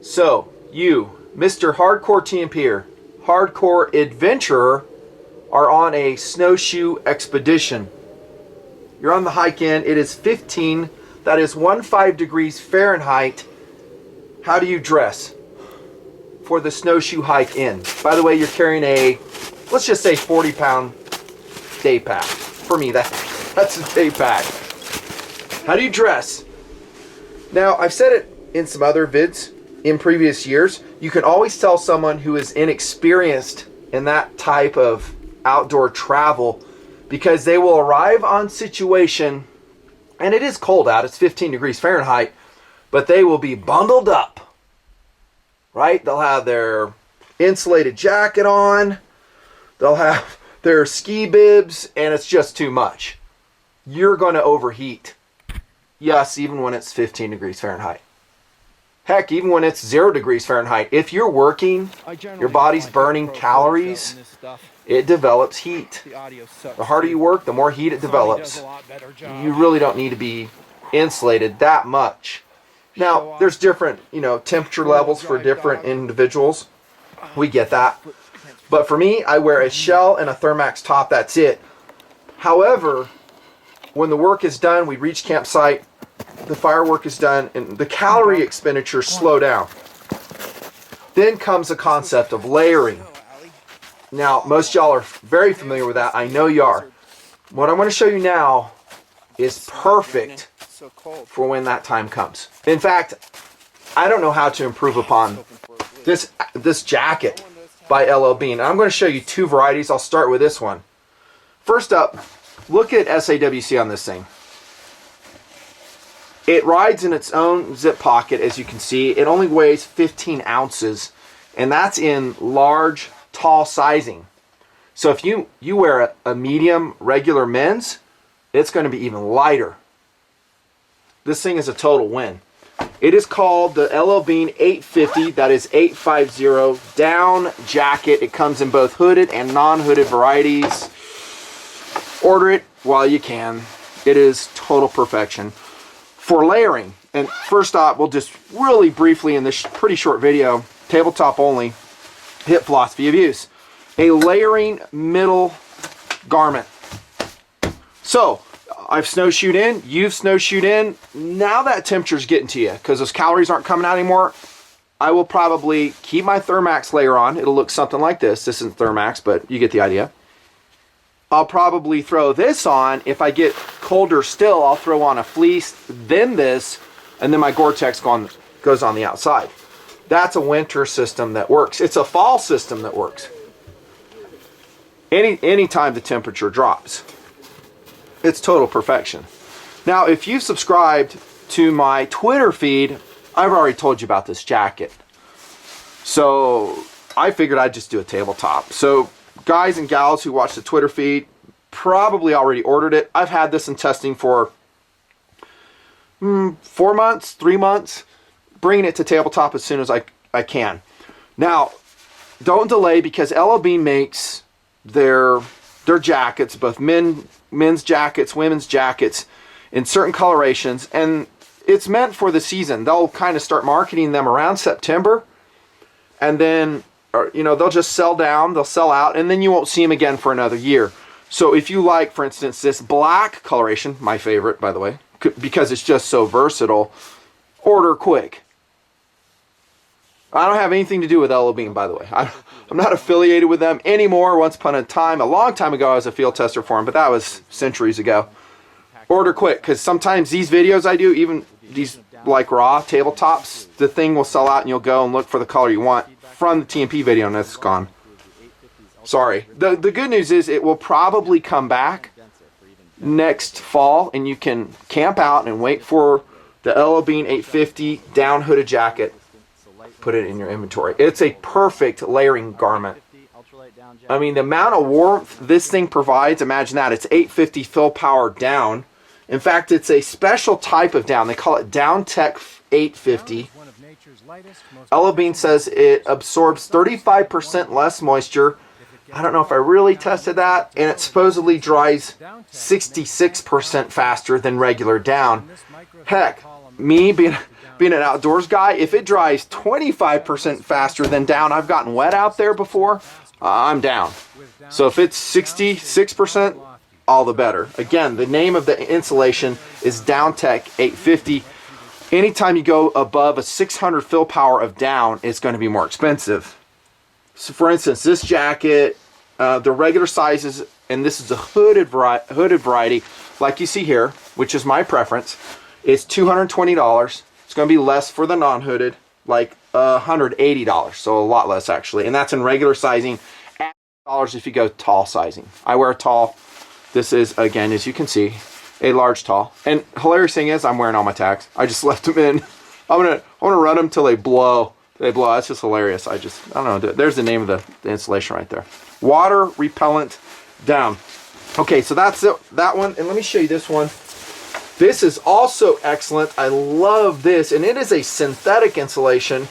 So, you, Mr. Hardcore TMPer, Hardcore Adventurer, are on a snowshoe expedition. You're on the hike in. It is 15, that is 15 degrees Fahrenheit. How do you dress for the snowshoe hike in? By the way, you're carrying a, let's just say 40-pound day pack. For me, that's a day pack. How do you dress? Now, I've said it in some other vids in previous years. You can always tell someone who is inexperienced in that type of outdoor travel because they will arrive on situation, and it is cold out, it's 15 degrees Fahrenheit, but they will be bundled up, right? They'll have their insulated jacket on, they'll have their ski bibs, and it's just too much. You're going to overheat. Yes, even when it's 15 degrees Fahrenheit. Heck, even when it's 0 degrees Fahrenheit. If you're working, your body's burning calories, it develops heat. The harder you work, the more heat it develops. You really don't need to be insulated that much. Now, there's different, temperature levels for different individuals. We get that. But for me, I wear a shell and a Thermax top, that's it. However, when the work is done, we reach campsite, the firework is done, and the calorie expenditure slow down. Then comes the concept of layering. Now, most y'all are very familiar with that. I know you are. What I'm going to show you now is perfect for when that time comes. In fact, I don't know how to improve upon this jacket by LL Bean. I'm going to show you two varieties. I'll start with this one. First up, look at SAWC on this thing. It rides in its own zip pocket, as you can see. It only weighs 15 ounces, and that's in large, tall sizing. So if you wear a medium, regular men's, it's going to be even lighter. This thing is a total win. It is called the LL Bean 850, that is 850 down jacket. It comes in both hooded and non-hooded varieties. Order it while you can. It is total perfection. For layering, and first off, we'll just really briefly in this pretty short video, tabletop only, hit philosophy of use. A layering middle garment. So, I've snowshoed in, you've snowshoed in, now that temperature's getting to you, because those calories aren't coming out anymore, I will probably keep my Thermax layer on. It'll look something like this. This isn't Thermax, but you get the idea. I'll probably throw this on. If I get colder still, I'll throw on a fleece, then this, and then my Gore-Tex goes on the outside. That's a winter system that works. It's a fall system that works. Anytime the temperature drops. It's total perfection. Now, if you've subscribed to my Twitter feed, I've already told you about this jacket. So I figured I'd just do a tabletop. So guys and gals who watch the Twitter feed probably already ordered it. I've had this in testing for 4 months, 3 months, bringing it to tabletop as soon as I can. Now, don't delay, because LL Bean makes their jackets, both men's jackets, women's jackets, in certain colorations, and it's meant for the season. They'll kind of start marketing them around September, and then they'll just sell down, they'll sell out, and then you won't see them again for another year. So if you like, for instance, this black coloration, my favorite, by the way, because it's just so versatile, order quick. I don't have anything to do with LL Bean, by the way. I'm not affiliated with them anymore. Once upon a time, a long time ago, I was a field tester for them, but that was centuries ago. Order quick, because sometimes these videos I do, even these like raw tabletops, the thing will sell out and you'll go and look for the color you want from the TMP video and it's gone. Sorry. The good news is it will probably come back next fall and you can camp out and wait for the LL Bean 850 down hooded jacket. Put it in your inventory. It's a perfect layering garment. I mean, the amount of warmth this thing provides, imagine that. It's 850 fill power down. In fact, it's a special type of down. They call it DownTek 850. LL Bean says it absorbs 35% less moisture. I don't know if I really tested that. And it supposedly dries 66% faster than regular down. Heck, me being being an outdoors guy, if it dries 25% faster than down, I've gotten wet out there before, I'm down. So if it's 66%, all the better. Again, the name of the insulation is DownTek 850. Anytime you go above a 600 fill power of down, it's going to be more expensive. So for instance, this jacket, the regular sizes, and this is a hooded variety, like you see here, which is my preference, is $220. It's going to be less for the non-hooded, like $180, so a lot less actually. And that's in regular sizing, $80 if you go tall sizing. I wear a tall. This is, again, as you can see, a large tall. And hilarious thing is, I'm wearing all my tags. I just left them in. I want to run them till they blow. That's just hilarious. I don't know. There's the name of the insulation right there. Water repellent down. Okay, so that's it, that one. And let me show you this one. This is also excellent. I love this. And it is a synthetic insulation.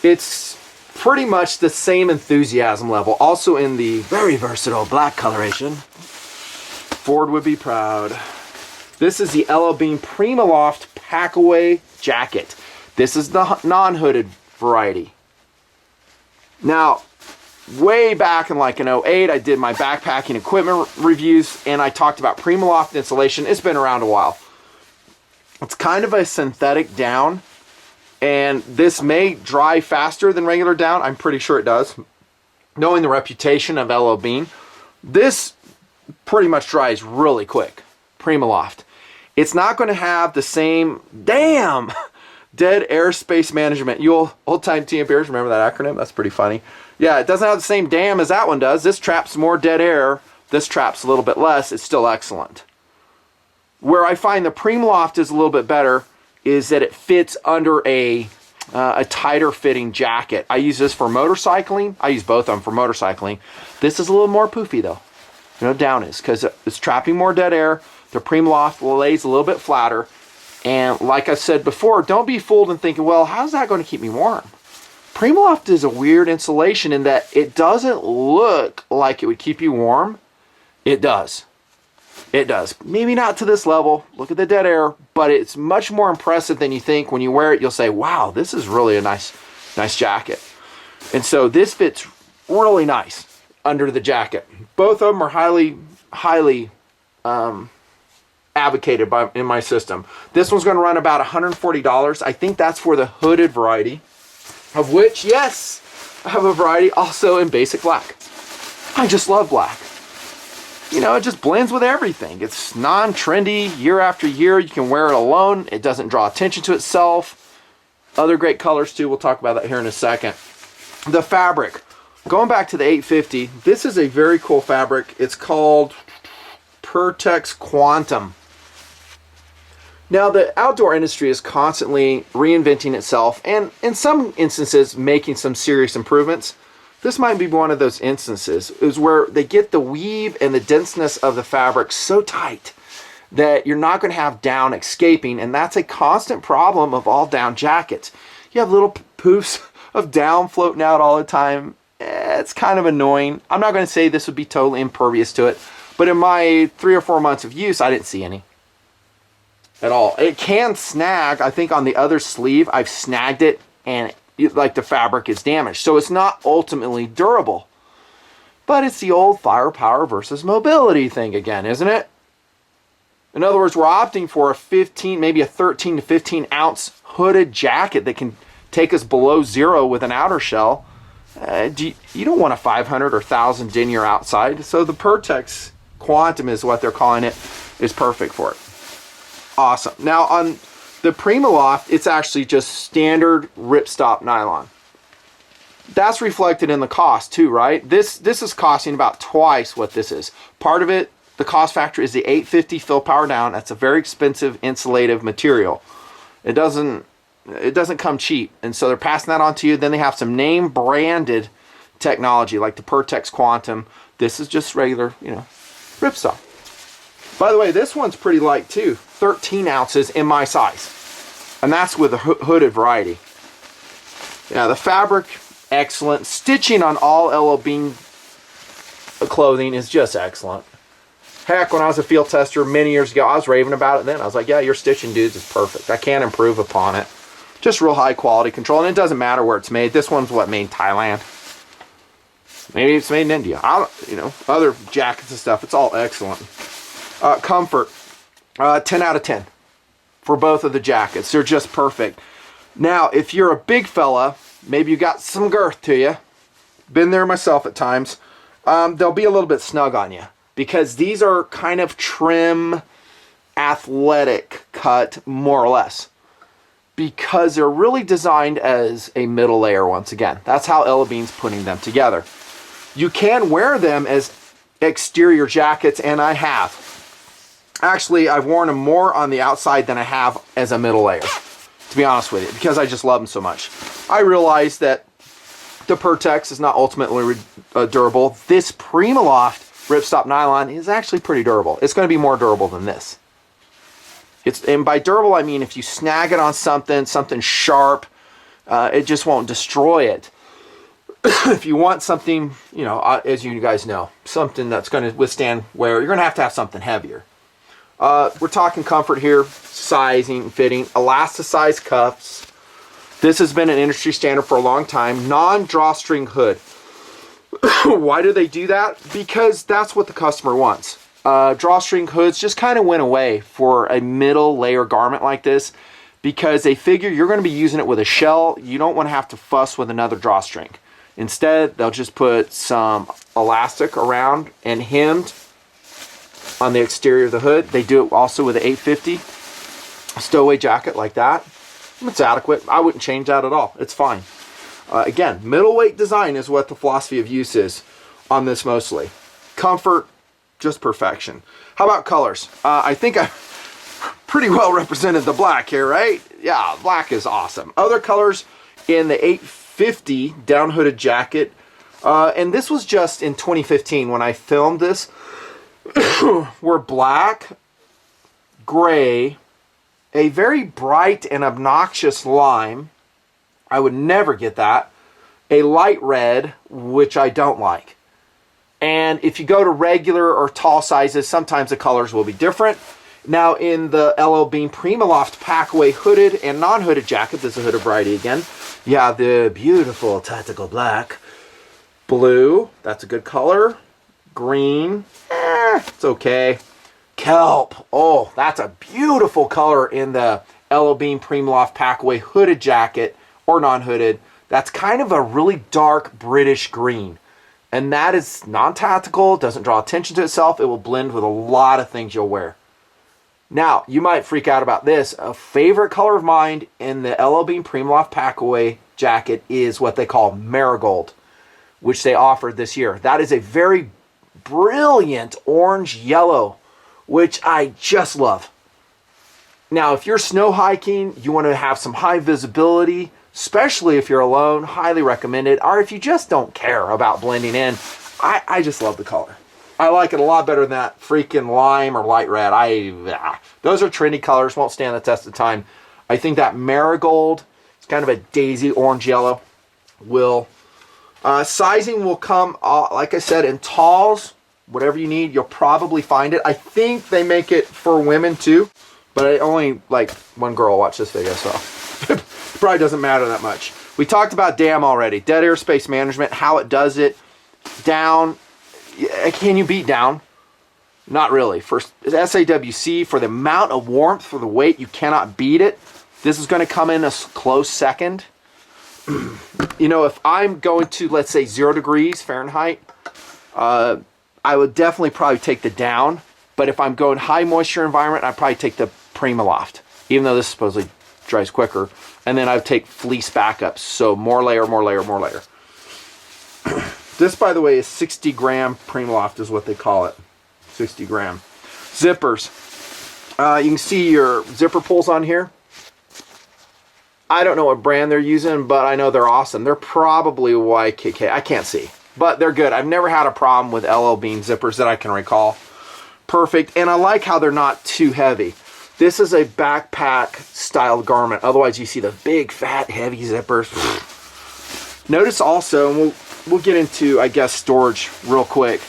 It's pretty much the same enthusiasm level. Also in the very versatile black coloration. Ford would be proud. This is the LL Bean Primaloft Packaway jacket. This is the non-hooded variety. Now, way back in like in 08, I did my backpacking equipment reviews and I talked about Primaloft insulation. It's been around a while. It's kind of a synthetic down, and this may dry faster than regular down. I'm pretty sure it does. Knowing the reputation of LL Bean, this pretty much dries really quick. Primaloft. It's not going to have the same dead airspace management. You old-time TMPers, remember that acronym? That's pretty funny. Yeah, it doesn't have the same dam as that one does. This traps more dead air. This traps a little bit less. It's still excellent. Where I find the Primaloft is a little bit better is that it fits under a tighter fitting jacket. I use this for motorcycling. I use both of them for motorcycling. This is a little more poofy though. You know, down is, because it's trapping more dead air. The Primaloft lays a little bit flatter. And like I said before, don't be fooled in thinking, well, how's that going to keep me warm? Primaloft is a weird insulation in that it doesn't look like it would keep you warm. It does. It does. Maybe not to this level. Look at the dead air, but it's much more impressive than you think. When you wear it, you'll say, wow, this is really a nice jacket. And so this fits really nice under the jacket. Both of them are highly advocated in my system. This one's going to run about $140. I think that's for the hooded variety, of which, yes, I have a variety also in basic black. I just love black. You know, it just blends with everything. It's non-trendy year after year. You can wear it alone. It doesn't draw attention to itself. Other great colors too. We'll talk about that here in a second. The fabric. Going back to the 850, this is a very cool fabric. It's called Pertex Quantum. Now, the outdoor industry is constantly reinventing itself and in some instances making some serious improvements. This might be one of those instances is where they get the weave and the denseness of the fabric so tight that you're not going to have down escaping, and that's a constant problem of all down jackets. You have little poofs of down floating out all the time. It's kind of annoying. I'm not going to say this would be totally impervious to it, but in my 3 or 4 months of use, I didn't see any at all. It can snag. I think on the other sleeve, I've snagged it and like the fabric is damaged. So it's not ultimately durable. But it's the old firepower versus mobility thing again, isn't it? In other words, we're opting for a 15, maybe a 13 to 15 ounce hooded jacket that can take us below zero with an outer shell. You don't want a 500 or 1000 denier outside. So the Pertex Quantum is what they're calling it, is perfect for it. Awesome. Now on the Primaloft, it's actually just standard ripstop nylon. That's reflected in the cost too, right? This is costing about twice what this is. Part of it, the cost factor, is the 850 fill power down. That's a very expensive insulative material. It doesn't come cheap, and so they're passing that on to you. Then they have some name branded technology like the Pertex Quantum. This is just regular, ripstop. By the way, this one's pretty light too, 13 ounces in my size, and that's with the hooded variety. Yeah, the fabric, excellent. Stitching on all LL Bean clothing is just excellent. Heck, when I was a field tester many years ago, I was raving about it then. I was like, yeah, your stitching, dudes, is perfect. I can't improve upon it. Just real high quality control, and it doesn't matter where it's made. This one's what, made in Thailand? Maybe it's made in India. I don't, you know, other jackets and stuff. It's all excellent. Comfort, 10 out of 10 for both of the jackets. They're just perfect. Now, if you're a big fella, maybe you got some girth to you. Been there myself at times. They'll be a little bit snug on you because these are kind of trim, athletic cut, more or less. Because they're really designed as a middle layer once again. That's how LL Bean's putting them together. You can wear them as exterior jackets, and I have. Actually, I've worn them more on the outside than I have as a middle layer, to be honest with you, because I just love them so much. I realize that the Pertex is not ultimately durable. This Primaloft ripstop nylon is actually pretty durable. It's going to be more durable than this. And by durable, I mean if you snag it on something sharp, it just won't destroy it. If you want something, you know, as you guys know, something that's going to withstand wear, you're going to have something heavier. We're talking comfort here, sizing and fitting, elasticized cuffs. This has been an industry standard for a long time. Non-drawstring hood. Why do they do that? Because that's what the customer wants. Drawstring hoods just kind of went away for a middle layer garment like this because they figure you're going to be using it with a shell. You don't want to have to fuss with another drawstring. Instead, they'll just put some elastic around and hemmed on the exterior of the hood. They do it also with an 850 stowaway jacket like that. It's adequate. I wouldn't change that at all. It's fine. Again, middleweight design is what the philosophy of use is on this mostly. Comfort, just perfection. How about colors? I think I pretty well represented the black here, right? Yeah, black is awesome. Other colors in the 850 down hooded jacket, and this was just in 2015 when I filmed this, were black, gray, a very bright and obnoxious lime. I would never get that. A light red, which I don't like. And if you go to regular or tall sizes, sometimes the colors will be different. Now in the LL Bean Primaloft Packaway hooded and non-hooded jacket, this is a hooded variety again. Yeah, the beautiful tactical black. Blue, that's a good color. Green, it's okay. Kelp, oh, that's a beautiful color in the LL Bean Primaloft Packaway hooded jacket or non-hooded. That's kind of a really dark British green. And that is non-tactical, doesn't draw attention to itself. It will blend with a lot of things you'll wear. Now, you might freak out about this. A favorite color of mine in the LL Bean Primaloft Packaway jacket is what they call marigold, which they offered this year. That is a very brilliant orange yellow, which I just love. Now, if you're snow hiking, you want to have some high visibility, especially if you're alone, highly recommended. Or if you just don't care about blending in, I just love the color. I like it a lot better than that freaking lime or light red. Those are trendy colors, won't stand the test of time. I think that marigold, it's kind of a daisy orange yellow, will. Sizing will come, like I said, in talls, whatever you need, you'll probably find it. I think they make it for women too, but I only, like, one girl watched this video, so probably doesn't matter that much. We talked about DAM already, dead airspace management, how it does it. Down, can you beat down? Not really. For SAWC, for the amount of warmth, for the weight, you cannot beat it. This is going to come in a close second. You know, if I'm going to, let's say, 0 degrees Fahrenheit, I would definitely probably take the down. But if I'm going high moisture environment, I'd probably take the Primaloft, even though this supposedly dries quicker. And then I would take fleece backups. So more layer, more layer, more layer. This, by the way, is 60 gram Primaloft is what they call it. 60 gram. Zippers. You can see your zipper pulls on here. I don't know what brand they're using, but I know they're awesome. They're probably YKK. I can't see, but they're good. I've never had a problem with LL Bean zippers that I can recall. Perfect. And I like how they're not too heavy. This is a backpack style garment. Otherwise, you see the big, fat, heavy zippers. Notice also, and we'll get into, I guess, storage real quick.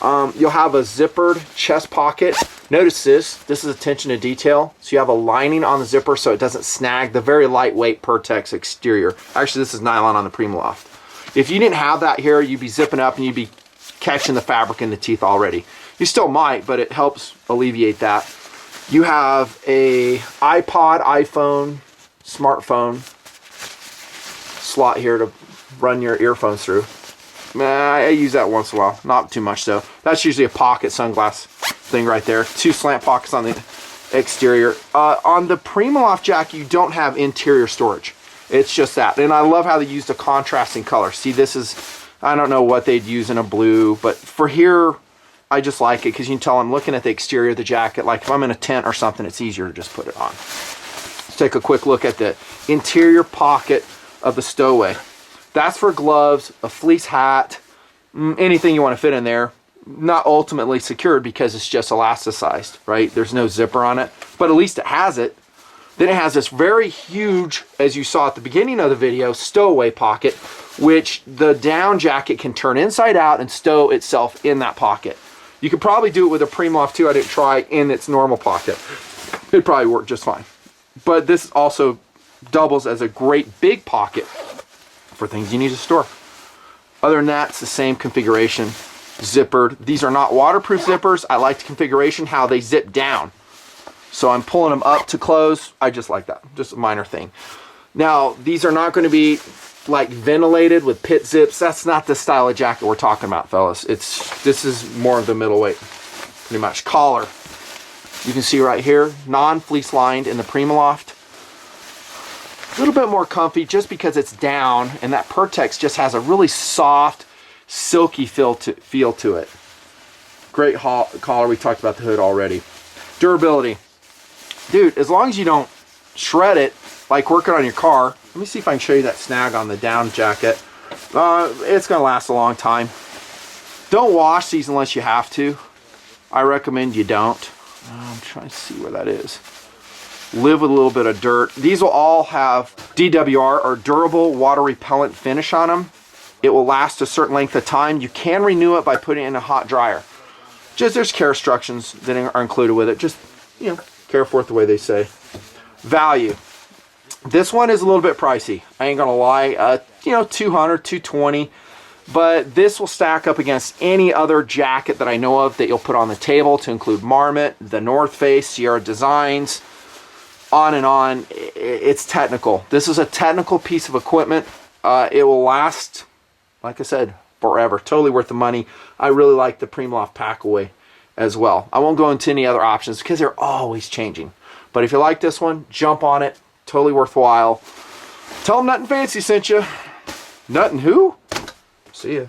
You'll have a zippered chest pocket. Notice this is attention to detail. So you have a lining on the zipper so it doesn't snag the very lightweight Pertex exterior. Actually, this is nylon on the Primaloft. If you didn't have that here, you'd be zipping up and you'd be catching the fabric in the teeth already. You still might, but it helps alleviate that. You have a iPod, iPhone, smartphone slot here to run your earphones through. I use that once in a while, not too much though. That's usually a pocket sunglass thing right there. 2 slant pockets on the exterior. On the Primaloft jacket, you don't have interior storage. It's just that. And I love how they used a contrasting color. See, this is, I don't know what they'd use in a blue, but for here, I just like it because you can tell I'm looking at the exterior of the jacket. Like if I'm in a tent or something, it's easier to just put it on. Let's take a quick look at the interior pocket of the Stowaway. That's for gloves, a fleece hat, anything you want to fit in there. Not ultimately secured because it's just elasticized, right? There's no zipper on it, but at least it has it. Then it has this very huge, as you saw at the beginning of the video, stowaway pocket, which the down jacket can turn inside out and stow itself in that pocket. You could probably do it with a Primaloft too. I didn't try in its normal pocket. It'd probably work just fine. But this also doubles as a great big pocket for things you need to store. Other than that, it's the same configuration, zippered. These are not waterproof zippers. I like the configuration, how they zip down. So I'm pulling them up to close. I just like that, just a minor thing. Now, these are not going to be like ventilated with pit zips. That's not the style of jacket we're talking about, fellas. This is more of the middleweight, pretty much. Collar, you can see right here, non-fleece lined in the Primaloft. A little bit more comfy just because it's down, and that Pertex just has a really soft, silky feel to it. Great collar. We talked about the hood already. Durability. Dude, as long as you don't shred it like working on your car. Let me see if I can show you that snag on the down jacket. It's going to last a long time. Don't wash these unless you have to. I recommend you don't. I'm trying to see where that is. Live with a little bit of dirt. These will all have DWR, or durable water repellent finish on them. It will last a certain length of time. You can renew it by putting it in a hot dryer. Just there's care instructions that are included with it. Just, you know, care for it the way they say. Value. This one is a little bit pricey. I ain't gonna lie. You know, $200, $220. But this will stack up against any other jacket that I know of that you'll put on the table, to include Marmot, the North Face, Sierra Designs, on and on. It's technical. This is a technical piece of equipment. It will last, like I said, forever. Totally worth the money. I really like the Primaloft Packaway as well. I won't go into any other options because they're always changing. But if you like this one, jump on it. Totally worthwhile. Tell them Nutnfancy sent you. Nut and who? See ya.